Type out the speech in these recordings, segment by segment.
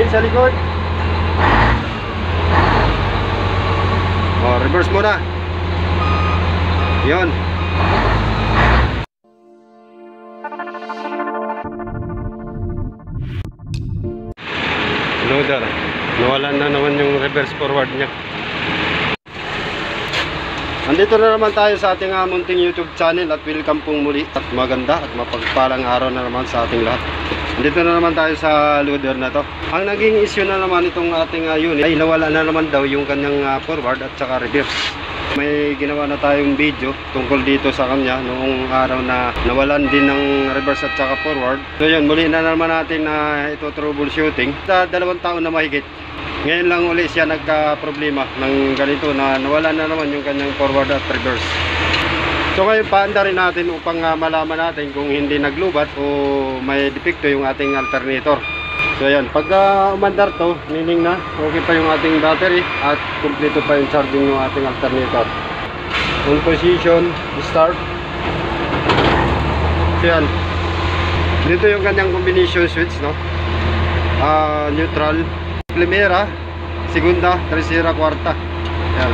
Tingin sa likod. Oh, reverse muna. Yun. Loader. Nawalan na naman yung reverse forward niya. Andito na naman tayo sa ating munting YouTube channel at welcome pong muli at maganda at mapagpalang araw na naman sa ating lahat. Andito na naman tayo sa loader na to. Ang naging issue na naman itong ating unit ay nawala na naman daw yung kanyang forward at saka reverse. May ginawa na tayong video tungkol dito sa kanya noong araw na nawalan din ng reverse at saka forward. So yun, muli na naman natin na ito troubleshooting. Sa 2 taon na mahigit. Ngayon lang uli siya nagka-problema ng ganito na nawala na naman yung kanyang forward at reverse. So ngayon paanda rin natin upang malaman natin kung hindi naglubat o may depekto yung ating alternator. So ayan, pag umandar to, meaning na okay pa yung ating battery at kumpleto pa yung charging ng ating alternator. On position, start. So ayan, dito yung kanyang combination switch, no? Neutral, primera, segunda, tercera, cuarta. Ayan.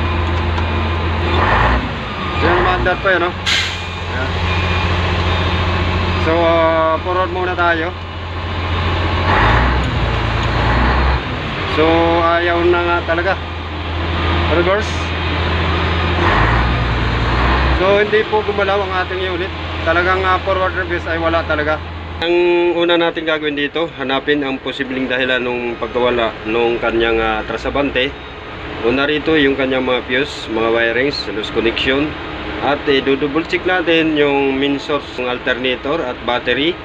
So yan, umandar pa yun, no? Ayan. So forward muna tayo. So ayaw na nga talaga. Reverse. So hindi po gumalaw ang ating unit. Talagang forward reverse ay wala talaga. Ang una natin gagawin dito, hanapin ang posibleng dahilan ng pagkawala ng kanyang trasabante. Una rito yung kanyang mga fuse, mga wirings, loose connection. At do-double check natin yung main source ng alternator at battery.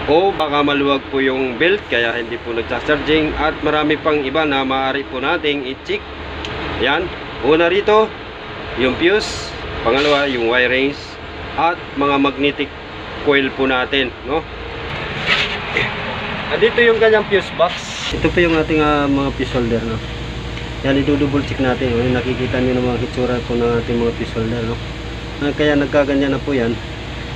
O baka maluwag po yung belt kaya hindi po nagsa-charging at marami pang iba na maaari po nating i-check. Yan, una rito yung fuse, pangalawa yung wirings at mga magnetic coil po natin, no? At dito yung kanyang fuse box. Ito po yung ating mga fuse holder, no? Yan, i-double check natin. Nakikita niyo ng mga hitsura po ng ating mga fuse holder, no? Kaya nagkaganyan na po yan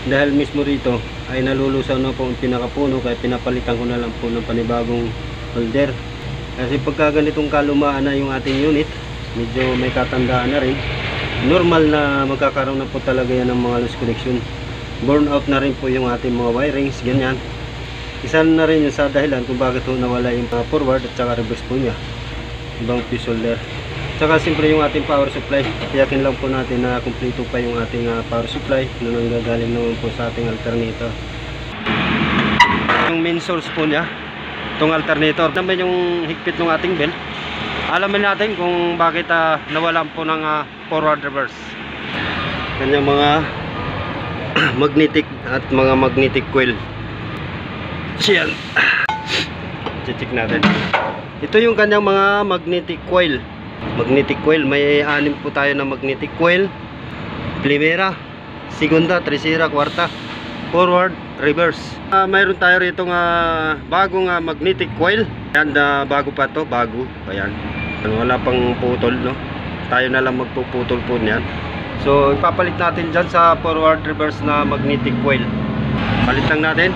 dahil mismo rito ay nalulusaw na po ang pinakapuno, kaya pinapalitan ko na lang po ng panibagong holder. Kasi pagka ganitong kalumaan na yung ating unit, medyo may katandaan na rin, normal na magkakaroon na po talaga yan ng mga loose connection. Burn out na rin po yung ating mga wirings, ganyan. Isa na rin yung sa dahilan kung bakit po nawala yung forward at saka reverse po niya, ibang fuse holder. Tsaka siyempre yung ating power supply, tiyakin lang po natin na kumpleto pa yung ating power supply na nanggagaling naman po sa ating alternator. Yung main source po niya, itong alternator, naman yung higpit ng ating belt. Alamin natin kung bakit nawalan po ng forward reverse. Kanyang mga magnetic at mga magnetic coil. Yan. Check natin. Ito yung kanyang mga magnetic coil. Magnetic coil, may 6 po tayo na magnetic coil. Primera, segunda, tercera, cuarta, forward, reverse. Mayroon tayo rito bagong magnetic coil. Ayan, bago pa to, bago. Ayan, wala pang putol, no? Tayo na lang magpuputol po niyan. So ipapalit natin dyan sa forward reverse na magnetic coil. Palit lang natin.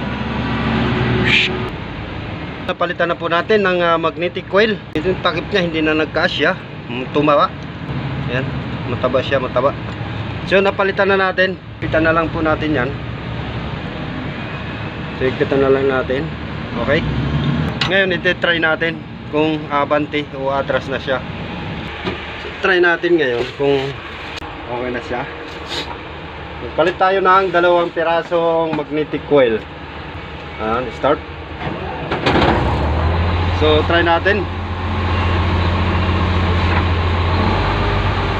Napalitan na po natin ng magnetic coil. Yung takip niya hindi na nagkasya, tumawa. Ayan, mataba siya, mataba. So napalitan na natin. Pitan na lang po natin yan. So ipitan na lang natin. Okay. Ngayon iti-try natin kung abante o atras na siya. So try natin ngayon kung okay na siya. Palit tayo ng 2 pirasong magnetic coil. Start. So try natin.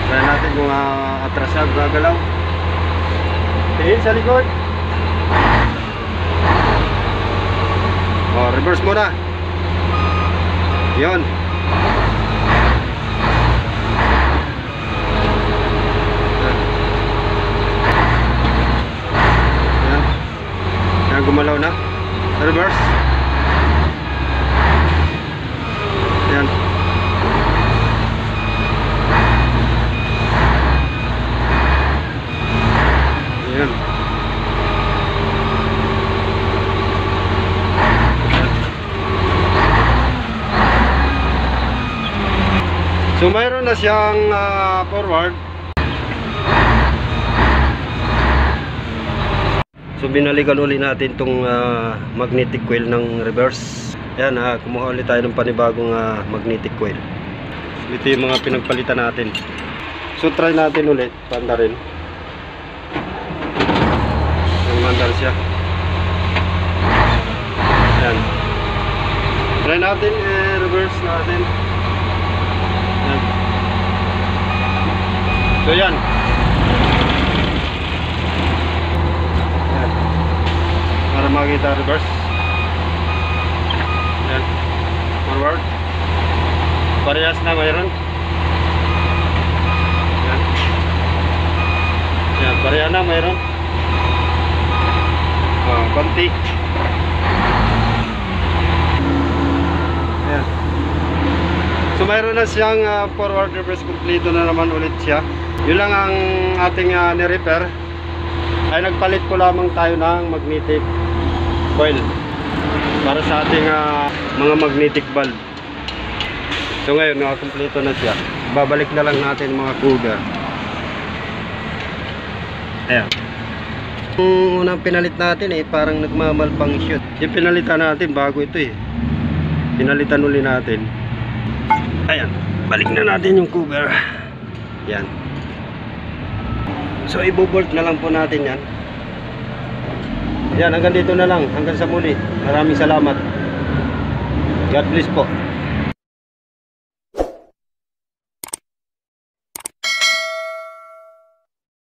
Try natin kung atras siya, gagalaw. Tingin sa likod. Oh, reverse muna. Yun. Yan. Yan, gumalaw na. Reverse. Yan. Yan. So mayroon na siyang forward. So binalikan ulit natin itong magnetic coil ng reverse. Ayan, kumuha ulit tayo ng panibagong magnetic coil. Ito yung mga pinagpalitan natin. So try natin ulit, panda rin. Mandar siya. Ayan. Try natin, reverse natin. Ayan. So yan. Ayan. Para makita reverse. Ayan. Forward. Parehas na mayroon. Ayan. Ayan, parehas na mayroon. Konti. Ayan. So mayroon na siyang forward reverse kompleto na naman ulit siya. Yun lang ang ating ni-repair. Ay nagpalit po lamang tayo ng magnetic coil para sa ating mga magnetic valve. So ngayon nakakompleto na siya. Babalik na lang natin mga cougar. Ayan. Yung unang pinalit natin parang nagmamalfunction. Yung pinalitan natin bago ito pinalitan uli natin. Ayan, balik na natin yung cover. Yan. So ibobolt na lang po natin yan. Yan, hanggang dito na lang. Hanggang sa muli. Maraming salamat. God bless po.